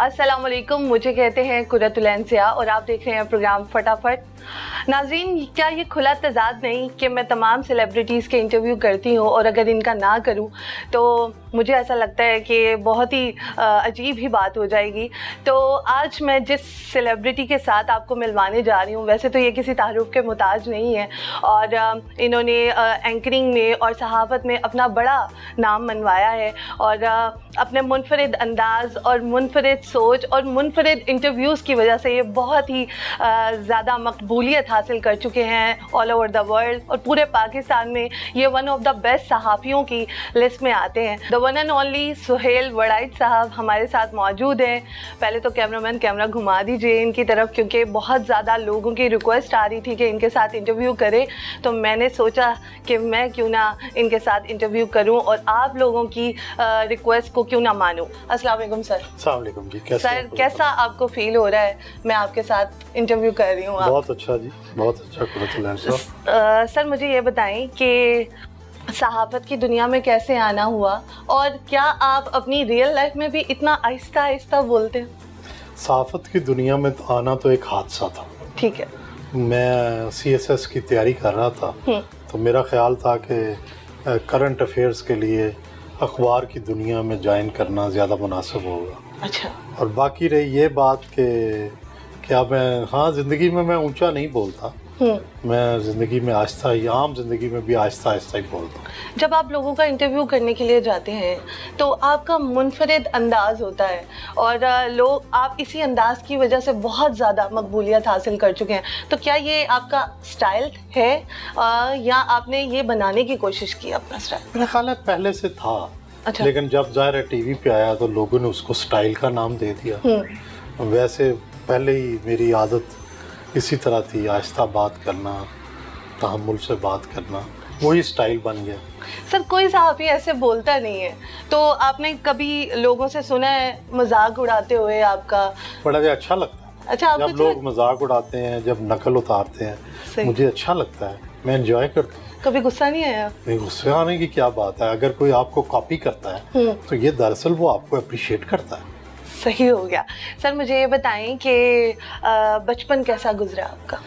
अस्सलाम वालेकुम, मुझे कहते हैं कुर्रतुल इंसिया और आप देख रहे हैं प्रोग्राम फटाफट। नाज़रीन, क्या ये खुला तज़ाद नहीं कि मैं तमाम सेलिब्रिटीज़ के इंटरव्यू करती हूँ और अगर इनका ना करूँ तो मुझे ऐसा लगता है कि बहुत ही अजीब ही बात हो जाएगी। तो आज मैं जिस सेलिब्रिटी के साथ आपको मिलवाने जा रही हूँ, वैसे तो ये किसी तारुफ के मुताज नहीं है और इन्होंने एंकरिंग में और सहाफ़त में अपना बड़ा नाम मनवाया है और अपने मुनफरिद अंदाज़ और मुनफरिद सोच और मुनफरिद इंटरव्यूज़ की वजह से ये बहुत ही ज़्यादा मकबूलियत हासिल कर चुके हैं ऑल ओवर द वर्ल्ड और पूरे पाकिस्तान में ये वन ऑफ द बेस्ट सहाफ़ियों की लिस्ट में आते हैं। The one and only Suhail Waraich साहब हमारे साथ मौजूद हैं। पहले तो कैमरामैन कैमरा घुमा दीजिए इनकी तरफ, क्योंकि बहुत ज़्यादा लोगों की रिक्वेस्ट आ रही थी कि इनके साथ इंटरव्यू करें, तो मैंने सोचा कि मैं क्यों ना इनके साथ इंटरव्यू करूं और आप लोगों की रिक्वेस्ट को क्यों ना मानूं। अस्सलाम वालेकुम सर। अस्सलाम वालेकुम जी, कैसे सर कैसा आपको फील हो रहा है? मैं आपके साथ इंटरव्यू कर रही हूँ। बहुत अच्छा जी, बहुत अच्छा कुर्रतुल सर मुझे ये बताएं कि सहाफ़त की दुनिया में कैसे आना हुआ और क्या आप अपनी रियल लाइफ में भी इतना आहिस्ता आहिस्ता बोलते हैं? सहाफ़त की दुनिया में आना तो एक हादसा था। ठीक है। मैं CSS की तैयारी कर रहा था तो मेरा ख्याल था कि करंट अफेयर्स के लिए अखबार की दुनिया में ज्वाइन करना ज़्यादा मुनासिब होगा। अच्छा। और बाकी रही ये बात कि क्या मैं, हाँ, ज़िंदगी में मैं ऊंचा नहीं बोलता, मैं ज़िंदगी में आहिस्ता ही, आम ज़िंदगी में भी आहिस्ता आहिस्ता ही बोलता हूँ। जब आप लोगों का इंटरव्यू करने के लिए जाते हैं तो आपका मुनफरिद अंदाज़ होता है और लोग आप इसी अंदाज़ की वजह से बहुत ज़्यादा मकबूलियत हासिल कर चुके हैं। तो क्या ये आपका स्टाइल है या आपने ये बनाने की कोशिश की अपना स्टाइल? मेरा ख्याल है पहले से था। अच्छा। लेकिन जब ज़ाहिर है टीवी पे आया तो लोगों ने उसको स्टाइल का नाम दे दिया। वैसे पहले ही मेरी आदत इसी तरह थी, आहिस्ता बात करना, तहम्मुल से बात करना, वही स्टाइल बन गया। सर कोई सहाफ़ी ऐसे बोलता नहीं है, तो आपने कभी लोगों से सुना है मजाक उड़ाते हुए आपका? बड़ा अच्छा लगता है। अच्छा, जब लोग मजाक उड़ाते हैं, जब नकल उतारते हैं, मुझे अच्छा लगता है, मैं एंजॉय करता हूँ। कभी गुस्सा नहीं आया? नहीं, गुस्से आने की क्या बात है। अगर कोई आपको कॉपी करता है तो ये दरअसल वो आपको अप्रिशिएट करता है। सही हो गया। सर मुझे ये बताएं कि बचपन कैसा गुजरा आपका?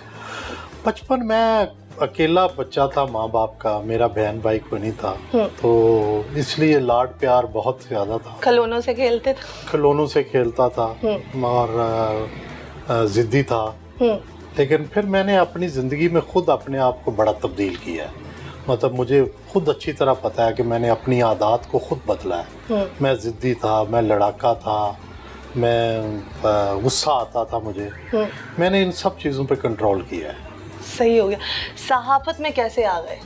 बचपन में अकेला बच्चा था माँ बाप का, मेरा बहन भाई कोई नहीं था, तो इसलिए लाड प्यार बहुत ज़्यादा था। खिलौनों से खेलते थे? खिलौनों से खेलता था और ज़िद्दी था। लेकिन फिर मैंने अपनी ज़िंदगी में ख़ुद अपने आप को बड़ा तब्दील किया है। मतलब मुझे खुद अच्छी तरह पता है कि मैंने अपनी आदत को खुद बदला है। मैं ज़िद्दी था, मैं लड़ाका था, मैं गुस्सा आता था मुझे। मैंने इन सब चीज़ों पे कंट्रोल किया है। सही हो गया। सहाफ़त में कैसे आ गए?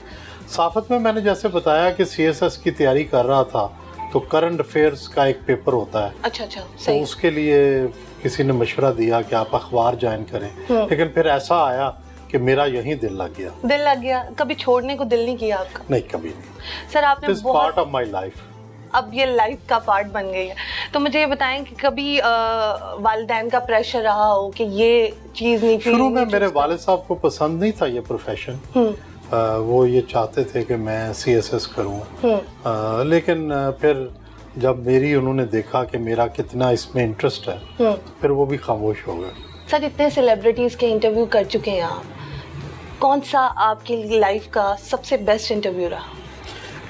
सहाफ़त में मैंने जैसे बताया कि CSS की तैयारी कर रहा था तो करंट अफेयर्स का एक पेपर होता है। अच्छा अच्छा, सही। तो उसके लिए किसी ने मशवरा दिया कि आप अखबार ज्वाइन करें। लेकिन फिर ऐसा आया कि मेरा यहीं दिल लग गया। दिल लग गया? कभी छोड़ने को दिल नहीं किया आपका? नहीं, कभी नहीं। सर आपने This part of my life। अब ये लाइफ का पार्ट बन गई है। तो मुझे ये बताएं कि कभी वालिदैन का प्रेशर रहा हो कि ये चीज़ नहीं? शुरू में मेरे वालिद साहब को पसंद नहीं था ये प्रोफेशन। वो ये चाहते थे कि मैं CSS करूं। लेकिन फिर जब मेरी उन्होंने देखा कि मेरा कितना इसमें इंटरेस्ट है फिर वो भी खामोश हो गए। सर इतने सेलिब्रिटीज़ के इंटरव्यू कर चुके हैं आप, कौन सा आपकी लाइफ का सबसे बेस्ट इंटरव्यू रहा?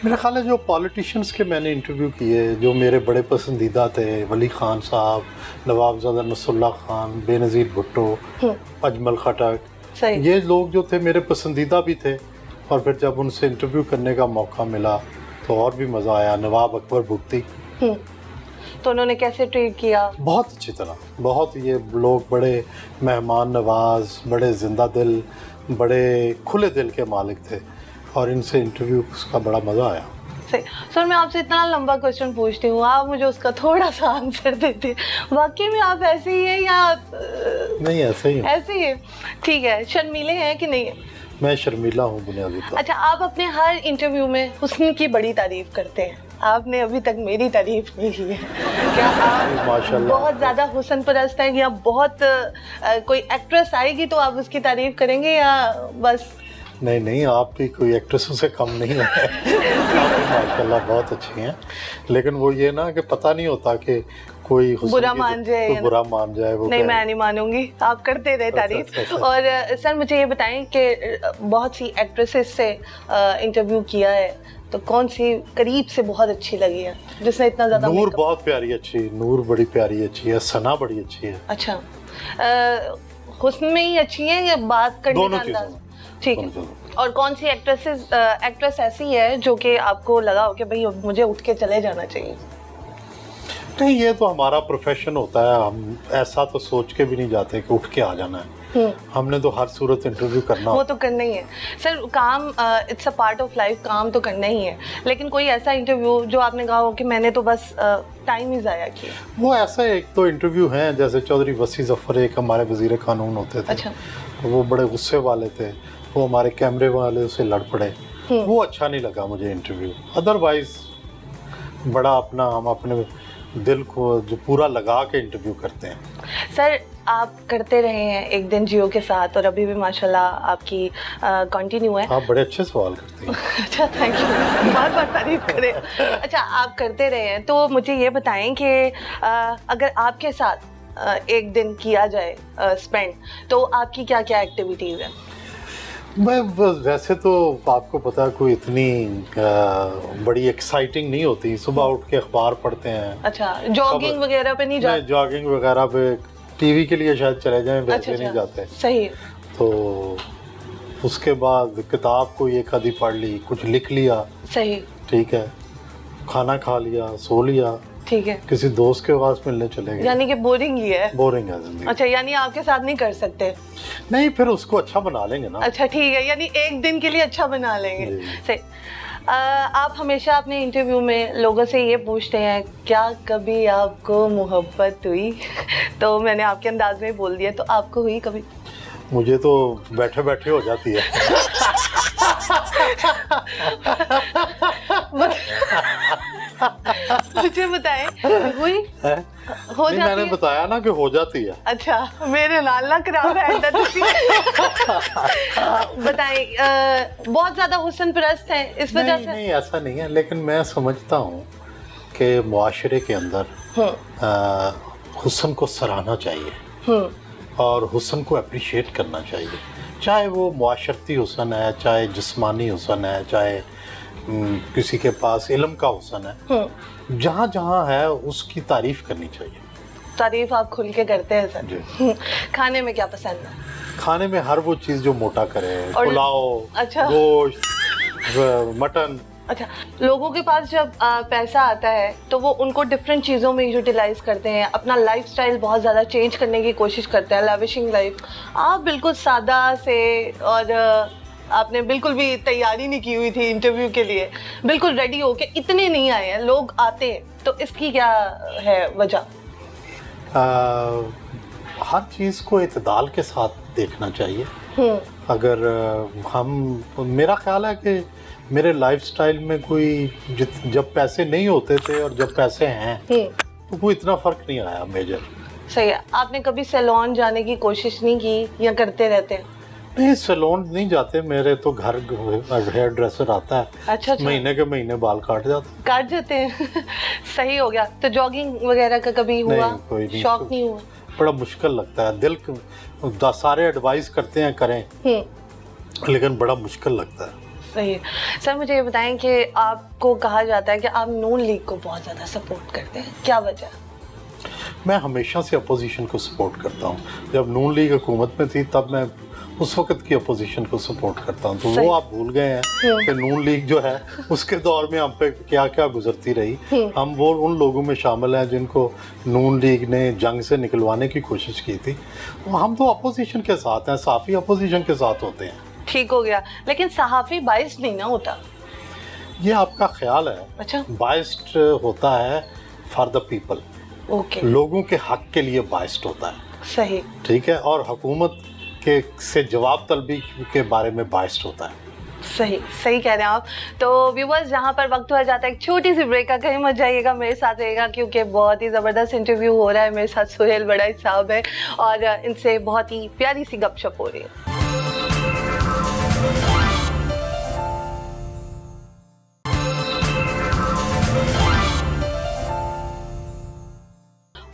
मेरा ख्याल है जो पॉलिटिशियंस के मैंने इंटरव्यू किए जो मेरे बड़े पसंदीदा थे, वली खान साहब, नवाबज़ादा नसरुल्लाह खान, बेनज़ीर भुट्टो, अजमल खटक, ये लोग जो थे मेरे पसंदीदा भी थे। और फिर जब उनसे इंटरव्यू करने का मौका मिला तो और भी मज़ा आया। नवाब अकबर भुगती, तो उन्होंने कैसे ट्रीट किया? बहुत अच्छी तरह, बहुत। ये लोग बड़े मेहमान नवाज, बड़े जिंदा दिल, बड़े खुले दिल के मालिक थे और इनसे इंटरव्यू का बड़ा मज़ा आया। सही। सर मैं आपसे इतना लंबा क्वेश्चन पूछती हूँ, आप मुझे उसका थोड़ा सा आंसर देते। वाकई में आप ऐसे ही हैं या? नहीं, ऐसे ही। ऐसे ही है, ठीक है। शर्मीले हैं कि नहीं? मैं शर्मीला हूँ बुनियादी तौर। अच्छा, आप अपने हर इंटरव्यू में हुस्न की बड़ी तारीफ करते हैं। आपने अभी तक मेरी तारीफ नहीं की है। क्या आप माशाल्लाह बहुत ज़्यादा हुस्न परस्त हैं या बहुत कोई एक्ट्रेस आएगी तो आप उसकी तारीफ करेंगे या बस? नहीं नहीं, आप भी कोई एक्ट्रेसों से कम नहीं है। आप माशाल्लाह बहुत अच्छी हैं। लेकिन वो ये ना कि पता नहीं होता कि कोई हुस्न बुरा की- मान जाए कोई या बुरा मान जाए वो नहीं, क्या है? मैं नहीं मानूंगी, आप करते रहे तारीफ। अच्छा। और सर मुझे ये बताएं कि बहुत सी एक्ट्रेसेस से इंटरव्यू किया है, तो कौन सी करीब से बहुत अच्छी लगी है जिसने इतना ज़्यादा नूर makeup- बहुत प्यारी अच्छी, नूर बड़ी प्यारी अच्छी है, सना बड़ी अच्छी है। अच्छा, हुस्न में ही अच्छी है या बात करने दोनों का अंदाज? चीज़ों ठीक दोनों है। और कौन सी एक्ट्रेस ऐसी है जो कि आपको लगा हो कि भाई अब मुझे उठ के चले जाना चाहिए? नहीं, ये तो हमारा प्रोफेशन होता है, हम ऐसा तो सोच के भी नहीं जाते कि उठ के आ जाना है। हमने तो हर सूरत इंटरव्यू करना वो तो करना ही है सर, काम it's a part of life, काम तो करना ही है। लेकिन कोई ऐसा इंटरव्यू जो आपने कहा हो कि मैंने तो बस टाइम ही ज़ाया किया? वो ऐसा एक तो इंटरव्यू हैं, जैसे चौधरी वसी जफ़र एक हमारे वज़ीर कानून होते थे। अच्छा। वो बड़े गुस्से वाले थे, वो हमारे कैमरे वाले से लड़ पड़े, वो अच्छा नहीं लगा मुझे इंटरव्यू। अदरवाइज बड़ा अपना हम अपने दिल को जो पूरा लगा के इंटरव्यू करते हैं। सर आप करते रहे हैं एक दिन जियो के साथ और अभी भी माशाल्लाह आपकी कंटिन्यू है। आप बड़े अच्छे सवाल करते हैं। अच्छा, थैंक यू, बहुत बहुत तारीफ करें। अच्छा, आप करते रहे हैं तो मुझे ये बताएं कि अगर आपके साथ एक दिन किया जाए स्पेंड, तो आपकी क्या क्या एक्टिविटीज़ हैं? मैं वैसे तो आपको पता है कोई इतनी बड़ी एक्साइटिंग नहीं होती। सुबह उठ के अखबार पढ़ते हैं। अच्छा, जॉगिंग वगैरह पे नहीं जाते? जॉगिंग वगैरह पे टीवी के लिए शायद चले जाएं, वैसे अच्छा, नहीं जाते। सही है। तो उसके बाद किताब कोई एक आधी पढ़ ली, कुछ लिख लिया, सही, ठीक है, खाना खा लिया, सो लिया, ठीक है। किसी दोस्त के पास मिलने चले गए। यानी कि बोरिंग ही है। बोरिंग है जिंदगी। अच्छा, यानी आपके साथ नहीं कर सकते? नहीं, फिर उसको अच्छा बना लेंगे ना। अच्छा, ठीक है, यानी एक दिन के लिए अच्छा बना लेंगे। जी। सही। आप हमेशा अपने इंटरव्यू में लोगों से ये पूछते हैं क्या कभी आपको मोहब्बत हुई? तो मैंने आपके अंदाज में बोल दिया, तो आपको हुई कभी? मुझे तो बैठे बैठे हो जाती है। मुझे बताएं, हुई? है? हो नहीं, जाती मैंने है? बताया ना कि हो जाती है। अच्छा, मेरे नाल ना खराब है। बताएं, बहुत ज्यादा हुस्न परस्त हैं इस वजह नहीं, से? नहीं, ऐसा नहीं है, लेकिन मैं समझता हूँ कि मुआशरे के अंदर हुस्न को सराहना चाहिए और हुस्न को अप्रिशिएट करना चाहिए। चाहे वो मुआशरती हुस्न है, चाहे जिस्मानी हुस्न है, चाहे किसी के पास इल्म का हुस्न है, जहाँ जहाँ है उसकी तारीफ करनी चाहिए। तारीफ आप खुल के करते हैं सर। जी। खाने में क्या पसंद है? खाने में हर वो चीज़ जो मोटा करे, और- पुलाव, अच्छा। गोश्त, मटन। अच्छा, लोगों के पास जब पैसा आता है तो वो उनको डिफरेंट चीज़ों में यूटिलाइज करते हैं, अपना लाइफस्टाइल बहुत ज़्यादा चेंज करने की कोशिश करते हैं, लैविशिंग लाइफ। आप बिल्कुल सादा से, और आपने बिल्कुल भी तैयारी नहीं की हुई थी इंटरव्यू के लिए, बिल्कुल रेडी हो के इतने नहीं आए हैं, लोग आते हैं, तो इसकी क्या है वजह? हर चीज़ को इतदाल के साथ देखना चाहिए। अगर मेरा ख्याल है कि मेरे लाइफस्टाइल में कोई जब पैसे नहीं होते थे और जब पैसे हैं तो कोई इतना फ़र्क नहीं आया मेजर। सही है। आपने कभी सैलून जाने की कोशिश नहीं की या करते रहते हैं? नहीं, सैलून नहीं जाते, मेरे तो घर हेयर ड्रेसर आता है। अच्छा। महीने के महीने बाल काट जाते हैं। सही हो गया। तो जॉगिंग वगैरह का कभी हुआ? नहीं, कोई नहीं। शौक नहीं हुआ? बड़ा मुश्किल लगता है, सारे एडवाइस करते हैं करें, लेकिन बड़ा मुश्किल लगता है। सही है। सर मुझे ये बताएं कि आपको कहा जाता है कि आप नून लीग को बहुत ज़्यादा सपोर्ट करते हैं, क्या वजह? मैं हमेशा से अपोजिशन को सपोर्ट करता हूँ। जब नून लीग हुकूमत में थी तब मैं उस वक्त की अपोजिशन को सपोर्ट करता हूँ। तो वो आप भूल गए हैं कि नून लीग जो है उसके दौर में हम पे क्या क्या गुजरती रही। हम वो उन लोगों में शामिल हैं जिनको नून लीग ने जंग से निकलवाने की कोशिश की थी। हम तो अपोजिशन के साथ हैं, सहाफ़ी अपोजिशन के साथ होते हैं। ठीक हो गया, लेकिन सहाफ़ी बाइस्ड नहीं ना होता। ये आपका ख्याल है। अच्छा। बाइस्ड होता है फॉर द पीपल, ओके। लोगों के हक के लिए बाइस्ड होता है। सही। ठीक है, और हुकूमत के से जवाब तलबी के बारे में बाइस्ड होता है। सही सही कह रहे हैं आप। तो व्यूअर्स, यहाँ पर वक्त हो जाता है एक छोटी सी ब्रेक का, कहीं मत जाइएगा, मेरे साथ रहेगा क्योंकि बहुत ही ज़बरदस्त इंटरव्यू हो रहा है। मेरे साथ सुहेल बड़ाई साहब है और इनसे बहुत ही प्यारी सी गपशप हो रही है।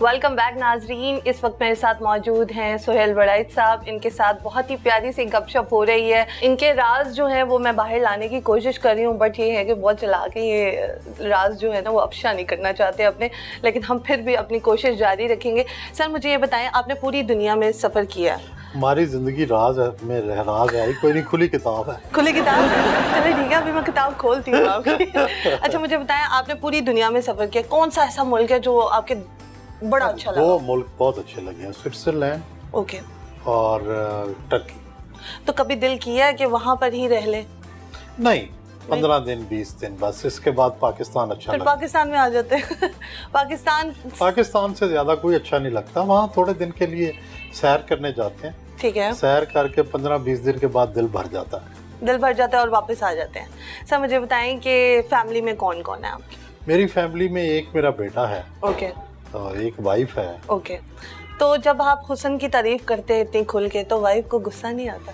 वेलकम बैक नाजरीन। इस वक्त मेरे साथ मौजूद हैं सोहेल बड़ाइच साहब। इनके साथ बहुत ही प्यारी सी गपशप हो रही है। इनके राज जो हैं वो मैं बाहर लाने की कोशिश कर रही हूँ, बट ये है कि बहुत चला के ये राज जो है ना वो अफशा नहीं करना चाहते अपने, लेकिन हम फिर भी अपनी कोशिश जारी रखेंगे। सर मुझे ये बताएं, आपने पूरी दुनिया में सफ़र किया। हमारी ज़िंदगी राज है, में राज है, कोई नहीं, खुली किताब है। खुली किताब? चलिए ठीक है, अभी मैं किताब खोलती हूँ आपकी। अच्छा मुझे बताएं, आपने पूरी दुनिया में सफ़र किया, कौन सा ऐसा मुल्क है जो आपके बड़ा अच्छा लगा? वो मुल्क बहुत अच्छे लगे हैं, स्विट्जरलैंड ओके और टर्की। तो कभी दिल किया है कि वहाँ पर ही रह ले? नहीं, 15 दिन 20 दिन बस, इसके बाद पाकिस्तान अच्छा फिर लगता। पाकिस्तान में आ जाते हैं। पाकिस्तान से ज़्यादा कोई अच्छा नहीं लगता। वहाँ थोड़े दिन के लिए सैर करने जाते हैं, ठीक है, सैर करके 15-20 दिन के बाद दिल भर जाता है। दिल भर जाता है और वापस आ जाते हैं। सर मुझे बताएं कि फैमिली में कौन कौन है आपकी? मेरी फैमिली में एक मेरा बेटा है, ओके, और एक वाइफ है। ओके। तो जब आप हुस्न की तारीफ करते हैं इतनी खुल के, तो वाइफ को गुस्सा नहीं आता?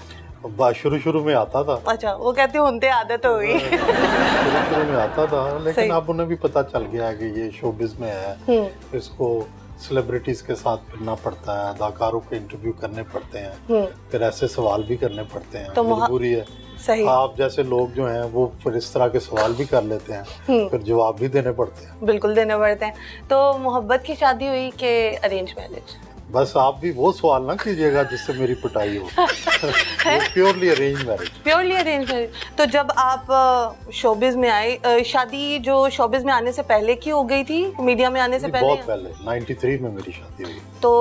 शुरू में आता था। अच्छा, वो कहते होते आदत हो गई। शुरू में आता था, लेकिन अब उन्हें भी पता चल गया कि ये शोबिज़ में है, इसको सेलिब्रिटीज के साथ फिरना पड़ता है, अदाकारों के इंटरव्यू करने पड़ते हैं, फिर ऐसे सवाल भी करने पड़ते हैं, तो मजबूरी है। सही। आप जैसे लोग जो हैं वो फिर इस तरह के सवाल भी कर लेते हैं, फिर जवाब भी देने पड़ते हैं। बिल्कुल देने पड़ते हैं। तो मोहब्बत की शादी हुई कि अरेंज मैरिज? बस आप भी वो सवाल ना कीजिएगा जिससे मेरी पिटाई हो। Purely arrange marriage. Purely arrange marriage. तो जब आप शोबिज में आए, शादी जो शोबिज में आने से पहले की हो गई थी, मीडिया में आने से पहले? बहुत पहले, 93 में मेरी शादी हुई। तो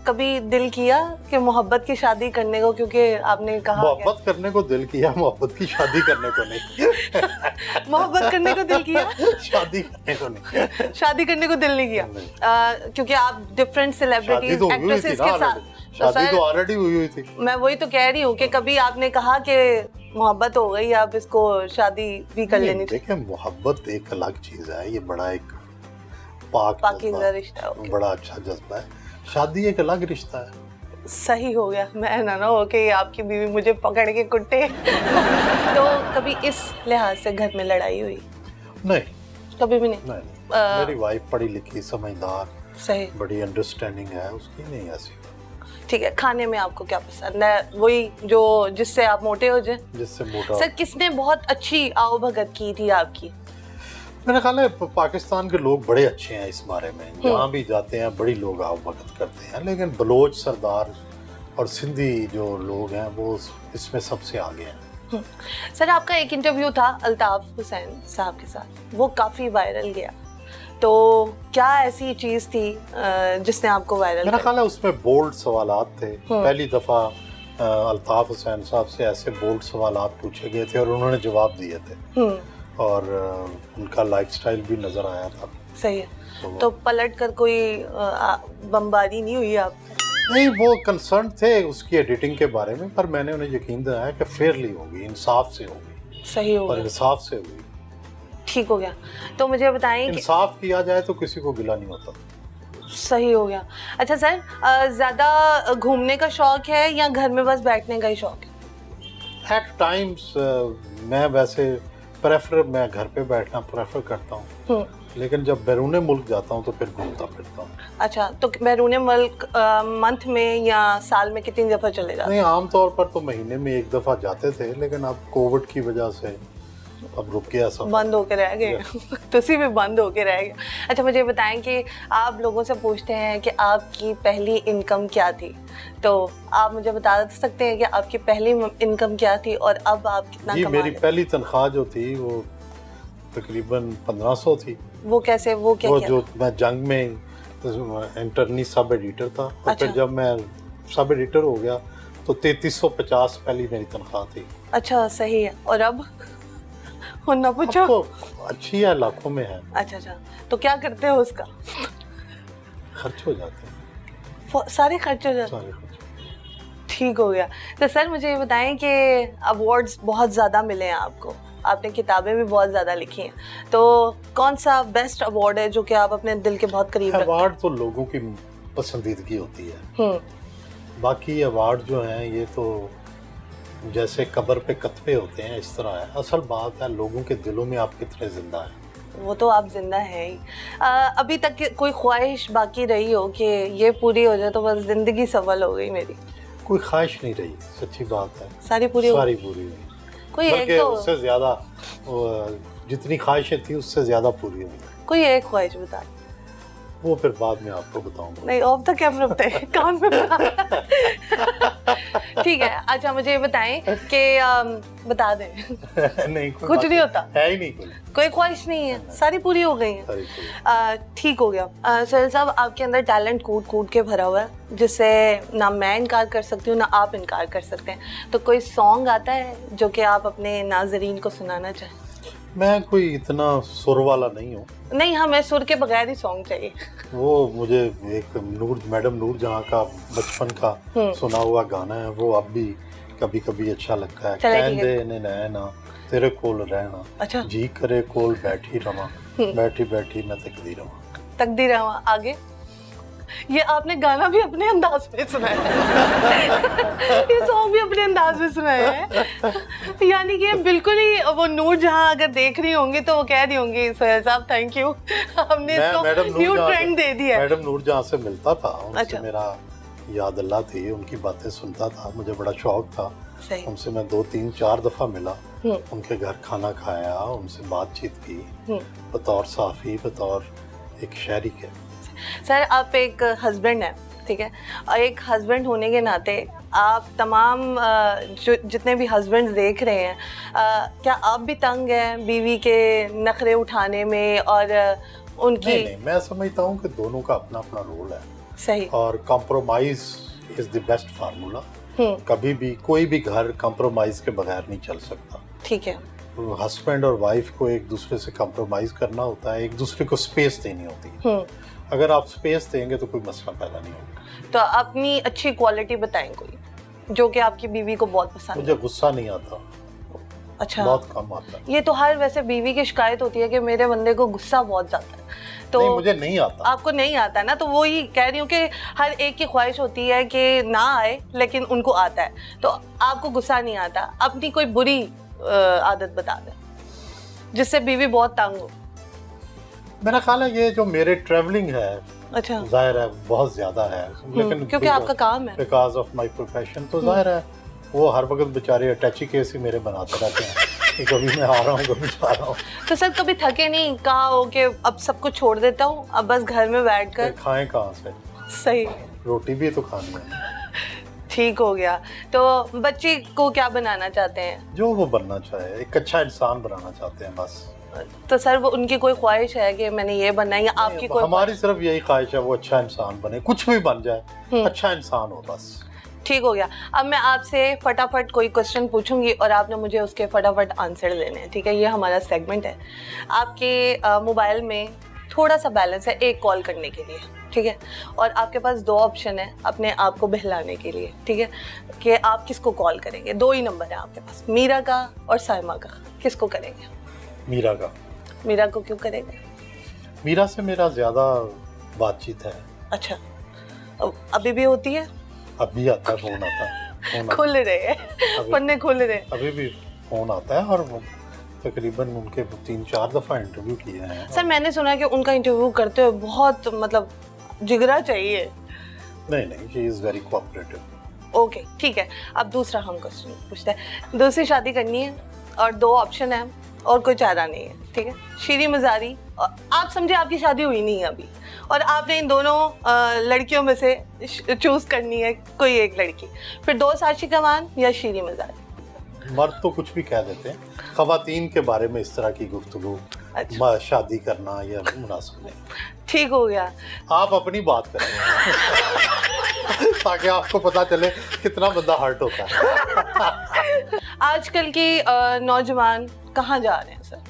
कभी दिल किया कि मोहब्बत की शादी करने को? क्योंकि आपने कहा मोहब्बत करने को दिल किया, मोहब्बत की शादी करने को नहीं। मोहब्बत करने को दिल किया, शादी करने को नहीं। शादी करने को दिल नहीं किया, क्योंकि आप डिफरेंट सेलिब्रिटीज एक्ट्रेसेस के साथ शादी तो ऑलरेडी हुई थी। मैं वही तो कह रही हूँ कि कभी आपने कहा कि मोहब्बत हो गई, आप इसको शादी भी कर लेनी चाहिए? देखिए, मोहब्बत एक अलग चीज है, ये बड़ा एक पाकीज़ा रिश्ता है, बड़ा अच्छा जज्बा है। शादी एक अलग रिश्ता है। सही हो गया, मैं ना हो कि आपकी बीवी मुझे पकड़ के कुटे। तो कभी इस लिहाज से घर में लड़ाई हुई? नहीं, कभी भी नहीं। मेरी वाइफ पढ़ी लिखी, समझदार, सही, बड़ी अंडरस्टैंडिंग है, उसकी नहीं ऐसी। ठीक है। खाने में आपको क्या पसंद है? वही जो जिससे आप मोटे हो जाए? जिससे मोटा। सर किसने बहुत अच्छी आओ भगत की थी आपकी? मेरा ख्याल है पाकिस्तान के लोग बड़े अच्छे हैं इस बारे में, जहाँ भी जाते हैं बड़ी लोग आओ भगत करते हैं, लेकिन बलोच सरदार और सिंधी जो लोग हैं वो इसमें सबसे आगे हैं। सर आपका एक इंटरव्यू था अल्ताफ हुसैन साहब के साथ, वो काफ़ी वायरल गया, तो क्या ऐसी चीज़ थी जिसने आपको वायरल? मेरा ख्याल है उसमें बोल्ड सवालात थे। पहली दफ़ा अल्ताफ हुसैन साहब से ऐसे बोल्ड सवालात पूछे गए थे और उन्होंने जवाब दिए थे, और उनका लाइफस्टाइल भी नज़र आया था। सही है। तो पलट कर कोई बमबारी नहीं हुई आप? नहीं, वो कंसर्न थे उसकी एडिटिंग के बारे में, पर मैंने उन्हें यकीन दिलाया कि फेयरली होगी, इंसाफ से होगी। सही हो, और इंसाफ से हुई, ठीक हो गया। तो मुझे बताएं, इंसाफ किया जाए तो किसी को गिला नहीं होता। सही हो गया। अच्छा सर, ज़्यादा घूमने का शौक है या घर में बस बैठने का ही शौक है? एट टाइम्स मैं वैसे मैं घर पे बैठना प्रेफर करता हूँ, लेकिन जब बैरून मुल्क जाता हूँ तो फिर घूमता फिरता हूँ। अच्छा, तो बैरून मुल्क मंथ में या साल में कितनी दफ़ा चले जाते? नहीं, आमतौर पर तो महीने में एक दफ़ा जाते थे, लेकिन अब कोविड की वजह से अब रुक गया, सब बंद होके रह गए। तुसी भी बंद होके रह गए। अच्छा मुझे बताएं कि आप लोगों से पूछते हैं कि आपकी पहली इनकम क्या थी, तो आप मुझे बता सकते हैं कि आपकी पहली इनकम क्या थी और अब आप कितना कमा रहे हैं? मेरी पहली तनख्वाह जो थी वो तकरीबन 1500 थी। वो कैसे, वो क्या? वो जो मैं जंग में इंटरनी सब एडिटर था, और फिर जब मैं सब एडिटर हो गया तो 3350 पहली मेरी तनख्वाह थी। अच्छा, सही है। और अब ना पूछो, तो अच्छी है, लाखों में है। अच्छा अच्छा, तो क्या करते हो उसका? खर्च हो जाते हैं, सारे खर्च हो जाते हैं। ठीक हो गया। तो सर मुझे ये बताएं कि अवार्ड्स बहुत ज़्यादा मिले हैं आपको, आपने किताबें भी बहुत ज़्यादा लिखी हैं, तो कौन सा बेस्ट अवार्ड है जो कि आप अपने दिल के बहुत करीब रखते हैं? अवार्ड तो लोगों की पसंदीदगी होती है, बाकी अवार्ड जो हैं ये तो जैसे कब्र पे कतबे होते हैं इस तरह है। असल बात है लोगों के दिलों में आप कितने जिंदा हैं। वो तो आप जिंदा है ही। अभी तक कोई ख्वाहिश बाकी रही हो कि ये पूरी हो जाए तो बस जिंदगी सफल हो गई मेरी? कोई ख्वाहिश नहीं रही, सच्ची बात है। सारी पूरी हो सारी पूरी हुई, कोई एक बल्कि तो उससे ज्यादा जितनी ख्वाहिशें थी उससे ज्यादा पूरी हुई। कोई एक ख्वाहिश बता। वो फिर बाद में आपको बताऊंगा। नहीं, ऑफ द कैमरा बताए, कान में बता। ठीक है, अच्छा मुझे ये बताएं कि बता दें। नहीं, कुछ नहीं होता है ही नहीं, कोई ख्वाहिश नहीं है, सारी पूरी हो गई है। ठीक हो गया। सोहेल साहब, आपके अंदर टैलेंट कूट कूट के भरा हुआ है, जिससे ना मैं इनकार कर सकती हूँ ना आप इनकार कर सकते हैं। तो कोई सॉन्ग आता है जो कि आप अपने नाजरीन को सुनाना चाहें? मैं कोई इतना सुर वाला नहीं हूँ। नहीं, हमें सुर के बगैर ही सॉन्ग चाहिए। वो मुझे एक मैडम नूर जहाँ का बचपन का सुना हुआ गाना है, वो अब भी कभी कभी अच्छा लगता है। कहंदे ने नैना तेरे कोल रहना, अच्छा, जी करे कोल बैठी रवा, बैठी बैठी मैं तकदी रवा, तकदी रवा। आगे ये आपने गाना भी अपने अंदाज में सुनाया है। ये सॉन्ग भी अपने अंदाज में सुनाया है। यानी कि बिल्कुल ही वो नूर जहां अगर देख रही होंगी तो वो कह रही होंगी सोहेल साहब थैंक यू, हमने इसको न्यू ट्रेंड दे दिया। मैडम नूर जहां से मिलता था, उनसे अच्छा, मेरा याद अल्लाह थी, उनकी बातें सुनता था, मुझे बड़ा शौक था। उनसे मैं 2, 3, 4 दफा मिला, उनके घर खाना खाया, उनसे बातचीत की, बतौर साफी, बतौर एक शहरी के। सर, आप एक हस्बैंड हैं, ठीक है, और एक हस्बैंड होने के नाते आप तमाम जितने भी हस्बैंड्स देख रहे हैं, क्या आप भी तंग हैं बीवी के नखरे उठाने में और उनकी? नहीं, मैं समझता हूँ कि दोनों का अपना अपना रोल है। सही। और compromise is the best formula. कभी भी कोई भी घर कॉम्प्रोमाइज के बगैर नहीं चल सकता। ठीक है। हस्बैंड और वाइफ को एक दूसरे से कॉम्प्रोमाइज करना होता है, एक दूसरे को स्पेस देनी होती है। अगर आप स्पेस देंगे तो कोई मसला पैदा नहीं होगा। तो अपनी अच्छी क्वालिटी बताएं कोई जो कि आपकी बीवी को बहुत पसंद है। मुझे गुस्सा नहीं आता। अच्छा, बहुत कम आता है। ये तो हर वैसे बीवी की शिकायत होती है कि मेरे बंदे को गुस्सा बहुत ज्यादा है। तो नहीं, मुझे नहीं आता। आपको नहीं आता ना, तो वो ही कह रही हूँ कि हर एक की ख्वाहिश होती है कि ना आए, लेकिन उनको आता है। तो आपको गुस्सा नहीं आता, अपनी कोई बुरी आदत बता दें जिससे बीवी बहुत तंग हो। मेरा ख्याल है ये जो मेरे ट्रैवलिंग है, अच्छा, जाहिर है बहुत ज्यादा है, लेकिन क्योंकि आपका काम है, बिकॉज ऑफ माय प्रोफेशन, तो जाहिर है वो हर वक्त बेचारे अटैची केस ही मेरे बनाते रहते हैं कि कभी मैं आ रहा हूँ कभी जा रहा हूँ। तो सर कभी थके नहीं, कहा हो कि अब सब कुछ छोड़ देता हूँ, अब बस घर में बैठकर खाएं कहाँ से? सही, रोटी भी तो खानी है। ठीक हो गया। तो बच्चे को क्या बनाना चाहते हैं? जो वो बनना चाहे, एक अच्छा इंसान बनाना चाहते हैं बस। तो सर वो उनकी कोई ख्वाहिश है कि मैंने ये बनना है, या आपकी कोई? हमारी सिर्फ यही ख्वाहिश है वो अच्छा इंसान बने, कुछ भी बन जाए, अच्छा इंसान हो बस। ठीक हो गया। अब मैं आपसे फटाफट कोई क्वेश्चन पूछूंगी और आपने मुझे उसके फटाफट आंसर देने हैं, ठीक है? ये हमारा सेगमेंट है। आपके मोबाइल में थोड़ा सा बैलेंस है एक कॉल करने के लिए, ठीक है? और आपके पास 2 ऑप्शन है अपने आप को बहलाने के लिए, ठीक है? कि आप किसको कॉल करेंगे। 2 ही नंबर है आपके पास, मीरा का और साइमा का। किसको करेंगे? मीरा का। मीरा को क्यों करेंगे? मीरा से मेरा ज़्यादा बातचीत है। अच्छा, अभी भी होती है? अभी आता है, फोन आता है, खुल रहे हैं पन्ने खुल रहे हैं, अभी भी फोन आता है। और तकरीबन उनके 3-4 दफ़ा इंटरव्यू किए हैं। सर मैंने सुना है कि उनका इंटरव्यू करते हुए बहुत मतलब जिगरा चाहिए। नहीं, she is very cooperative. Okay, ठीक है। अब दूसरा हम क्वेश्चन पूछते हैं। दूसरी शादी करनी है और 2 ऑप्शन है और कोई चारा नहीं है, ठीक है? शीरी मज़ारी, और आप समझे आपकी शादी हुई नहीं है अभी, और आपने इन दोनों लड़कियों में से चूज़ करनी है कोई एक लड़की, फिर 2 साक्षी कमान या शीरी मज़ारी। मर्द तो कुछ भी कह देते हैं, ख़वातीन के बारे में इस तरह की गुफ्तगू, अच्छा, शादी करना या मुनासिब नहीं। ठीक हो गया। आप अपनी बात करें ताकि आपको पता चले कितना बंदा हर्ट होता है। आजकल की नौजवान कहाँ जा रहे हैं सर?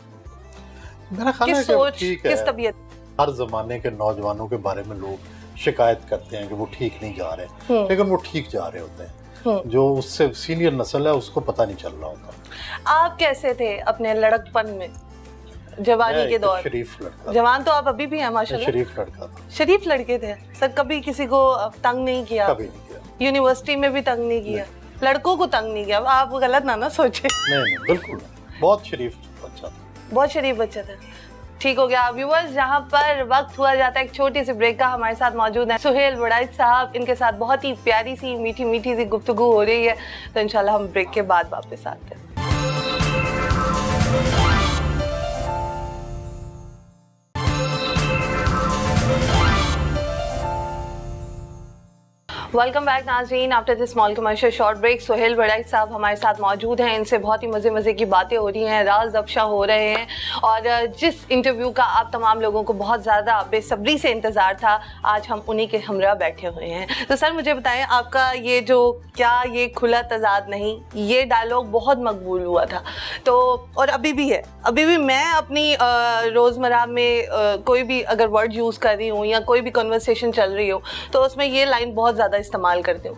मेरा ख्याल है किस सोच, ठीक है। किस तबीयत? हर जमाने के नौजवानों के बारे में लोग शिकायत करते हैं कि वो ठीक नहीं जा रहे, लेकिन वो ठीक जा रहे होते हैं। जो उससे सीनियर नस्ल है उसको पता नहीं चल रहा होता। आप कैसे थे अपने लड़कपन में, जवानी के दौर? शरीफ लड़का। जवान तो आप अभी भी हैं माशाल्लाह। शरीफ लड़का था। शरीफ लड़के थे सर, कभी किसी को तंग नहीं किया? कभी नहीं किया। यूनिवर्सिटी में भी तंग नहीं किया? लड़कों को तंग नहीं किया? आप गलत ना सोचे। नहीं, बिल्कुल बहुत शरीफ बच्चा था। बहुत शरीफ बच्चे थे। ठीक हो गया व्यूअर्स। जहाँ पर वक्त हुआ जाता है एक छोटी सी ब्रेक का, हमारे साथ मौजूद है सुहेल वड़ाइच साहब। इनके साथ बहुत ही प्यारी सी मीठी मीठी सी गुफ्तगू हो रही है, तो इंशाल्लाह हम ब्रेक के बाद वापस आते हैं। वेलकम बैक नाज़रीन, after this small commercial short break Suhail Waraich साहब हमारे साथ मौजूद हैं। इनसे बहुत ही मज़े की बातें हो रही हैं, राज अफशा हो रहे हैं, और जिस इंटरव्यू का आप तमाम लोगों को बहुत ज़्यादा बेसब्री से इंतज़ार था, आज हम उन्हीं के हमरा बैठे हुए हैं। तो सर मुझे बताएं, आपका ये जो ये खुला तजाद नहीं, ये डायलॉग बहुत मकबूल हुआ था, तो और अभी भी है। अभी भी मैं अपनी रोज़मर्रा में कोई भी अगर वर्ड यूज़ कर रही हूँ या कोई भी कन्वर्सेशन चल रही हो, तो उसमें ये लाइन बहुत ज़्यादा इस्तेमाल करते हो।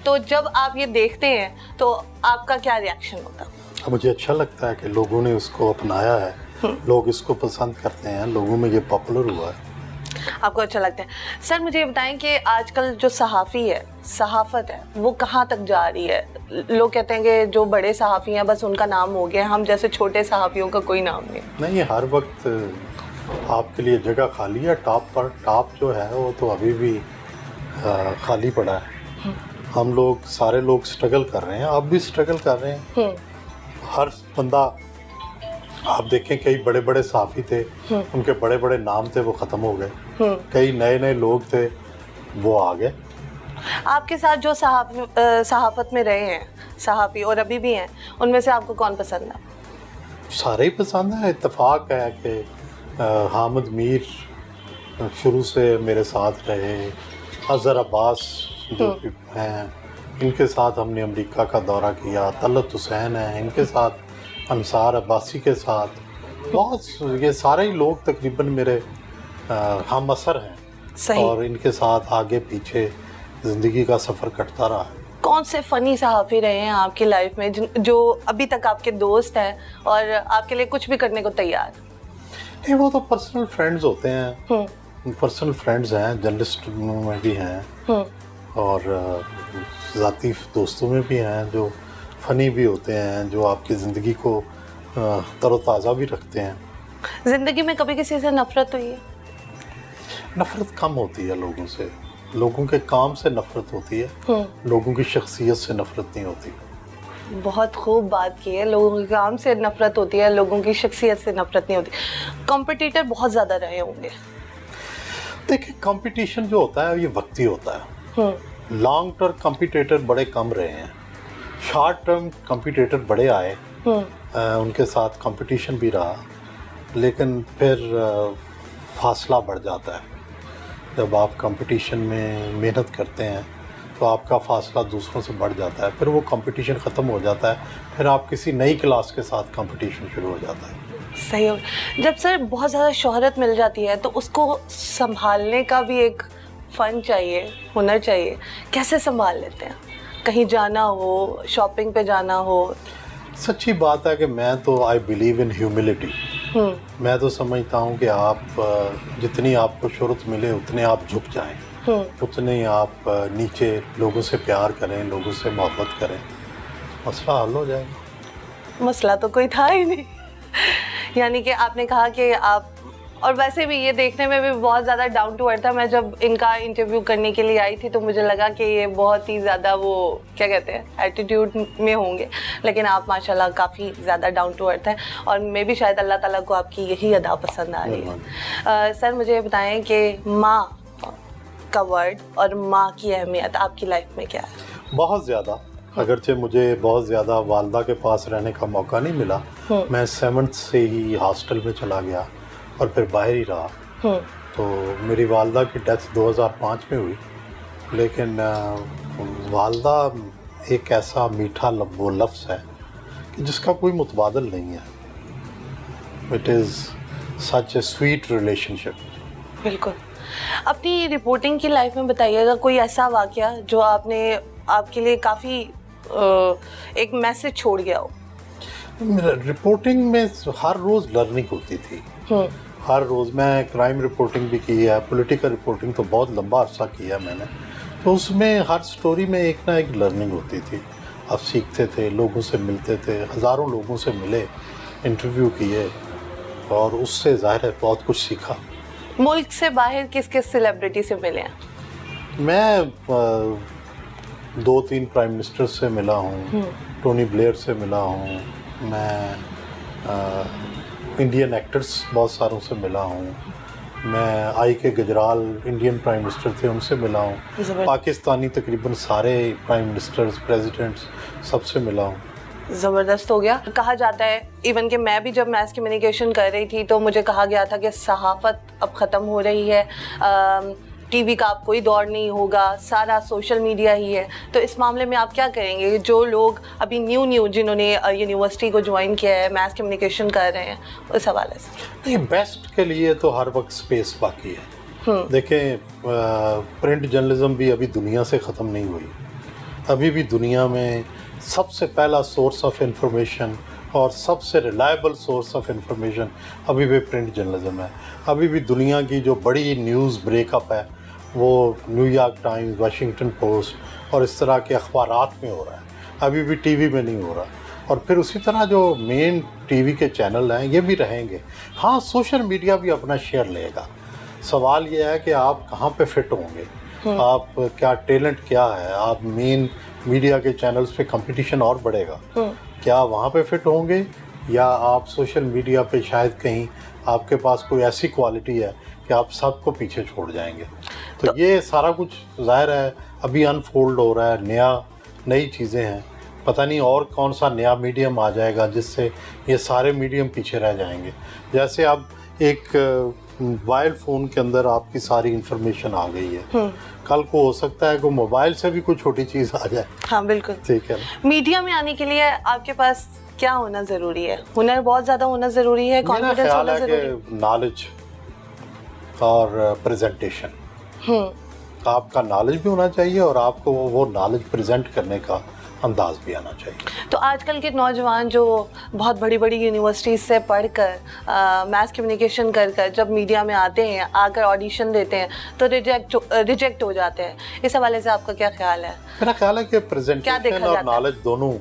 तो जब आप ये देखते हैं तो आपका क्या रिएक्शन होता है? मुझे अच्छा लगता है कि लोगों ने उसको अपनाया है, लोग इसको पसंद करते हैं, लोगों में ये पॉपुलर हुआ है। आपको अच्छा लगता है। सर मुझे ये बताएं कि आजकल जो सहाफ़ी है, सहाफ़त है, वो कहाँ तक जा रही है? लोग कहते हैं कि जो बड़े सहाफ़ी हैं बस उनका नाम हो गया, हम जैसे छोटे सहाफ़ियों का कोई नाम नहीं। हर वक्त आपके लिए जगह खाली है टॉप पर। टॉप जो है वो तो अभी भी खाली पड़ा है। हम लोग सारे लोग स्ट्रगल कर रहे हैं, आप भी स्ट्रगल कर रहे हैं। हर बंदा, आप देखें कई बड़े बड़े सहाफ़ी थे, उनके बड़े बड़े नाम थे, वो ख़त्म हो गए। कई नए नए लोग थे, वो आ गए। आपके साथ जो सहाफ़त में रहे हैं सहाफ़ी और अभी भी हैं, उनमें से आपको कौन पसंद है? सारे ही पसंद है। इत्तेफाक है कि हामिद मीर शुरू से मेरे साथ रहे, अज़हर अब्बास जो हैं, इनके साथ हमने अमेरिका का दौरा किया। तलत हुसैन है, इनके साथ अंसार अब्बासी के साथ, बहुत ये सारे ही लोग तकरीबन मेरे हम असर हैं। और इनके साथ आगे पीछे ज़िंदगी का सफ़र कटता रहा है। कौन से फ़नी सहाफ़ी रहे हैं आपकी लाइफ में जो अभी तक आपके दोस्त हैं और आपके लिए कुछ भी करने को तैयार? नहीं, वो तो पर्सनल फ्रेंड्स होते हैं, पर्सनल फ्रेंड्स हैं, जर्नलिस्ट में भी हैं और ज़ाती दोस्तों में भी हैं जो फ़नी भी होते हैं, जो आपकी ज़िंदगी को तरोताज़ा भी रखते हैं। ज़िंदगी में कभी किसी से नफ़रत हुई है? नफ़रत कम होती है लोगों से, लोगों के काम से नफ़रत होती है, लोगों की शख्सियत से नफ़रत नहीं होती। बहुत खूब बात की है, लोगों के काम से नफ़रत होती है, लोगों की शख्सियत से नफ़रत नहीं होती। कॉम्पिटिटर बहुत ज़्यादा रहे होंगे। देखिए, कंपटीशन जो होता है ये वक्ती होता है। लॉन्ग टर्म कंपटीटर बड़े कम रहे हैं, शॉर्ट टर्म कंपटीटर बड़े आए, उनके साथ कंपटीशन भी रहा, लेकिन फिर फासला बढ़ जाता है। जब आप कंपटीशन में मेहनत करते हैं तो आपका फासला दूसरों से बढ़ जाता है, फिर वो कंपटीशन ख़त्म हो जाता है, फिर आप किसी नई क्लास के साथ कंपटीशन शुरू हो जाता है। सही हो। जब सर बहुत ज़्यादा शोहरत मिल जाती है तो उसको संभालने का भी एक फ़न चाहिए, हुनर चाहिए। कैसे संभाल लेते हैं? कहीं जाना हो, शॉपिंग पे जाना हो? सच्ची बात है कि मैं तो आई बिलीव इन ह्यूमिलिटी। मैं तो समझता हूँ कि आप जितनी आपको शोहरत मिले उतने आप झुक जाएं, उतने आप नीचे लोगों से प्यार करें, लोगों से मोहब्बत करें, मसला हल हो जाएगा। मसला तो कोई था ही नहीं। यानी कि आपने कहा कि आप, और वैसे भी ये देखने में भी बहुत ज़्यादा डाउन टू अर्थ था। मैं जब इनका इंटरव्यू करने के लिए आई थी तो मुझे लगा कि ये बहुत ही ज़्यादा वो क्या कहते हैं एटीट्यूड में होंगे, लेकिन आप माशाल्लाह काफ़ी ज़्यादा डाउन टू अर्थ हैं, और मैं भी शायद अल्लाह ताला को आपकी यही अदा पसंद आ रही है। सर मुझे बताएं कि माँ का वर्ड और माँ की अहमियत आपकी लाइफ में क्या है? बहुत ज़्यादा। अगरचे मुझे बहुत ज़्यादा वालदा के पास रहने का मौका नहीं मिला, मैं 7th से ही हॉस्टल में चला गया और फिर बाहर ही रहा। तो मेरी वालदा की डेथ 2005 में हुई, लेकिन वालदा एक ऐसा मीठा वो लफ्ज़ है कि जिसका कोई मुतबादल नहीं है। It is such A sweet relationship. बिल्कुल। अपनी रिपोर्टिंग की लाइफ में बताइएगा कोई ऐसा वाक़या जो आपके लिए काफ़ी एक मैसेज छोड़ गया हो। रिपोर्टिंग में हर रोज़ लर्निंग होती थी। हर रोज़ मैं क्राइम रिपोर्टिंग भी की है, पॉलिटिकल रिपोर्टिंग तो बहुत लंबा अरसा किया मैंने, तो उसमें हर स्टोरी में एक ना एक लर्निंग होती थी। आप सीखते थे, लोगों से मिलते थे, हज़ारों लोगों से मिले, इंटरव्यू किए और उससे ज़ाहिर है बहुत कुछ सीखा। मुल्क से बाहर किस किस सेलिब्रिटी से मिले हैं? मैं 2-3 प्राइम मिनिस्टर से मिला हूँ, टोनी ब्लेयर से मिला हूँ, मैं इंडियन एक्टर्स बहुत सारों से मिला हूँ, मैं के गुजराल इंडियन प्राइम मिनिस्टर थे उनसे मिला हूँ, पाकिस्तानी तकरीबन सारे प्राइम मिनिस्टर्स प्रेसिडेंट्स सबसे मिला हूँ। ज़बरदस्त हो गया। कहा जाता है इवन कि मैं भी जब मैस कम्युनिकेशन कर रही थी तो मुझे कहा गया था कि सहाफ़त अब ख़त्म हो रही है, टीवी का अब कोई दौर नहीं होगा, सारा सोशल मीडिया ही है। तो इस मामले में आप क्या करेंगे? जो लोग अभी न्यू जिन्होंने यूनिवर्सिटी को ज्वाइन किया है, मैस कम्युनिकेशन कर रहे हैं, उस हवाले से। नहीं, बेस्ट के लिए तो हर वक्त स्पेस बाकी है। देखें, प्रिंट जर्नलिज्म भी अभी दुनिया से ख़त्म नहीं हुई। अभी भी दुनिया में सबसे पहला सोर्स ऑफ इंफॉर्मेशन और सबसे रिलायबल सोर्स ऑफ इंफॉर्मेशन अभी भी प्रिंट जर्नलिज्म है। अभी भी दुनिया की जो बड़ी न्यूज़ ब्रेकअप है वो न्यूयॉर्क टाइम्स, वाशिंगटन पोस्ट और इस तरह के अखबारात में हो रहा है, अभी भी टीवी में नहीं हो रहा। और फिर उसी तरह जो मेन टीवी के चैनल हैं ये भी रहेंगे। हाँ, सोशल मीडिया भी अपना शेयर लेगा। सवाल ये है कि आप कहाँ पे फिट होंगे, आप क्या टैलेंट क्या है, आप मेन मीडिया के चैनल्स पे कंपटीशन और बढ़ेगा, क्या वहाँ पे फिट होंगे, या आप सोशल मीडिया पे शायद कहीं आपके पास कोई ऐसी क्वालिटी है कि आप सबको पीछे छोड़ जाएंगे। तो ये सारा कुछ ज़ाहिर है अभी अनफोल्ड हो रहा है, नई चीज़ें हैं। पता नहीं और कौन सा नया मीडियम आ जाएगा जिससे ये सारे मीडियम पीछे रह जाएंगे। जैसे अब एक मोबाइल फ़ोन के अंदर आपकी सारी इंफॉर्मेशन आ गई है, कल को हो सकता है कि मोबाइल से भी कोई छोटी चीज़ आ जाए। हाँ बिल्कुल, ठीक है। मीडिया में आने के लिए आपके पास क्या होना ज़रूरी है? हुनर बहुत ज़्यादा होना ज़रूरी है, कॉन्फिडेंस होना ज़रूरी है, नॉलेज और प्रेजेंटेशन। आपका नॉलेज भी होना चाहिए और आपको वो नॉलेज प्रेजेंट करने का अंदाज भी आना चाहिए। तो आजकल के नौजवान जो बहुत बड़ी बड़ी यूनिवर्सिटीज़ से पढ़कर मैस कम्युनिकेशन कर जब मीडिया में आते हैं, आकर ऑडिशन देते हैं तो रिजेक्ट हो जाते हैं। इस हवाले से आपका क्या ख्याल है? मेरा ख्याल है कि प्रेजेंटेशन और नॉलेज दोनों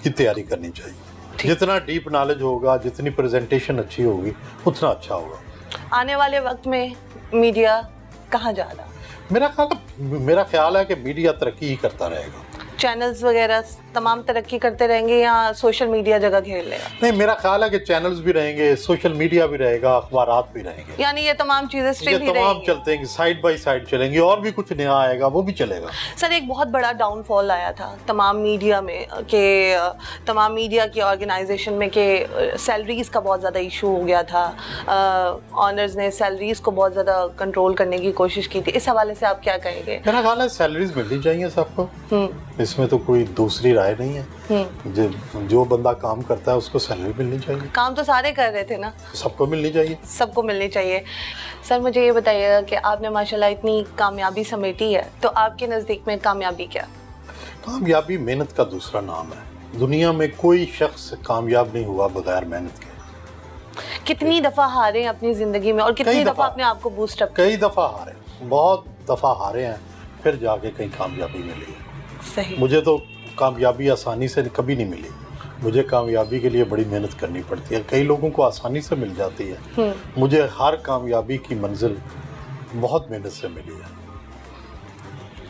की तैयारी करनी चाहिए। जितना डीप नॉलेज होगा, जितनी प्रेजेंटेशन अच्छी होगी, उतना अच्छा होगा। आने वाले वक्त में मीडिया कहाँ जा रहा? मेरा ख्याल है कि मीडिया तरक्की ही करता रहेगा। चैनल्स वगैरह तमाम तरक्की करते रहेंगे या सोशल मीडिया जगह घेर लेगा? नहीं, मेरा ख्याल है कि चैनल्स भी रहेंगे, सोशल मीडिया भी रहेगा, अखबारात भी रहेंगे, यानी ये तमाम चीजें स्टिल ही रहेंगी। तमाम चलते हैं, साइड बाय साइड चलेंगी, और भी कुछ नया आएगा वो भी चलेगा। सर, एक बहुत बड़ा डाउनफॉल आया था तमाम मीडिया में कि तमाम मीडिया की ऑर्गेनाइजेशन में कि सैलरीज का बहुत ज़्यादा इशू हो गया था। ऑनर्स ने सैलरीज को बहुत ज़्यादा कंट्रोल करने की कोशिश की थी। इस हवाले से आप क्या कहेंगे? मेरा ख्याल है सैलरीज मिलनी चाहिए सबको, इसमें तो कोई दूसरी राय नहीं है। जो बंदा काम करता है उसको सैलरी मिलनी चाहिए। काम तो सारे कर रहे थे ना, सबको मिलनी चाहिए। सबको मिलनी चाहिए। सर, मुझे ये बताइएगा कि आपने माशाल्लाह इतनी कामयाबी समेटी है, तो आपके नज़दीक में कामयाबी क्या? कामयाबी मेहनत का दूसरा नाम है। दुनिया में कोई शख्स कामयाब नहीं हुआ बगैर मेहनत के। कितनी दफ़ा हारे अपनी ज़िंदगी में और कितनी दफ़ा अपने आप को बूस्ट अप? कई दफ़ा हारे, बहुत दफ़ा हारे हैं, फिर जाके कहीं कामयाबी मिली। सही। मुझे तो कामयाबी आसानी से कभी नहीं मिली। मुझे कामयाबी के लिए बड़ी मेहनत करनी पड़ती है। कई लोगों को आसानी से मिल जाती है, मुझे हर कामयाबी की मंजिल बहुत मेहनत से मिली है।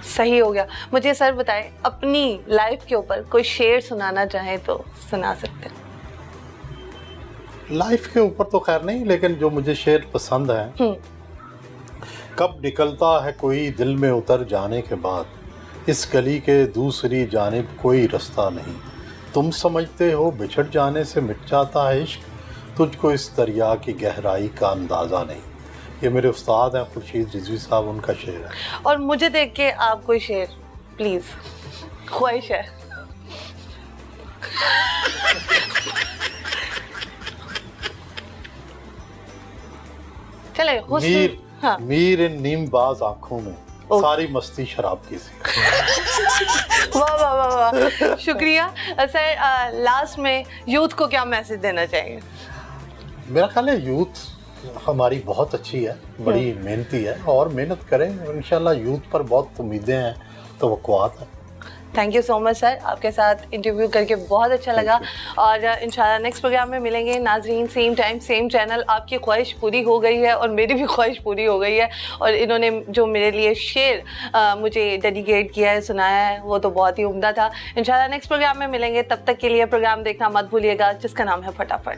सही हो गया। मुझे सर बताएं, अपनी लाइफ के ऊपर कोई शेर सुनाना चाहें तो सुना सकते हैं। लाइफ के ऊपर तो खैर नहीं, लेकिन जो मुझे शेर पसंद है, कब निकलता है कोई दिल में उतर जाने के बाद, इस गली के दूसरी जानिब कोई रास्ता नहीं, तुम समझते हो बिछड़ जाने से मिट जाता है इश्क, तुझको इस दरिया की गहराई का अंदाज़ा नहीं। ये मेरे उस्ताद हैं खुर्शीद रिजवी साहब, उनका शेर है। और मुझे देख के आप कोई शेर प्लीज़, ख्वाहिश है। चले मीर, हाँ। मीर इन नीमबाज आँखों में सारी मस्ती शराब की सी। वाह वाह वाह वाह, शुक्रिया सर। लास्ट में यूथ को क्या मैसेज देना चाहिए? मेरा ख्याल है यूथ हमारी बहुत अच्छी है, बड़ी मेहनती है और मेहनत करें। इंशाल्लाह यूथ पर बहुत उम्मीदें हैं, तवक्कुआत है। Thank you so much sir, आपके साथ इंटरव्यू करके बहुत अच्छा लगा और इंशाल्लाह नेक्स्ट प्रोग्राम में मिलेंगे। नाजरीन, सेम टाइम सेम चैनल। आपकी ख्वाहिश पूरी हो गई है और मेरी भी ख्वाहिश पूरी हो गई है और इन्होंने जो मेरे लिए शेर मुझे डेडिकेट किया है, सुनाया है, वो तो बहुत ही उम्दा था। इंशाल्लाह नेक्स्ट प्रोग्राम में मिलेंगे, तब तक के लिए प्रोग्राम देखना मत भूलिएगा जिसका नाम है फटाफट।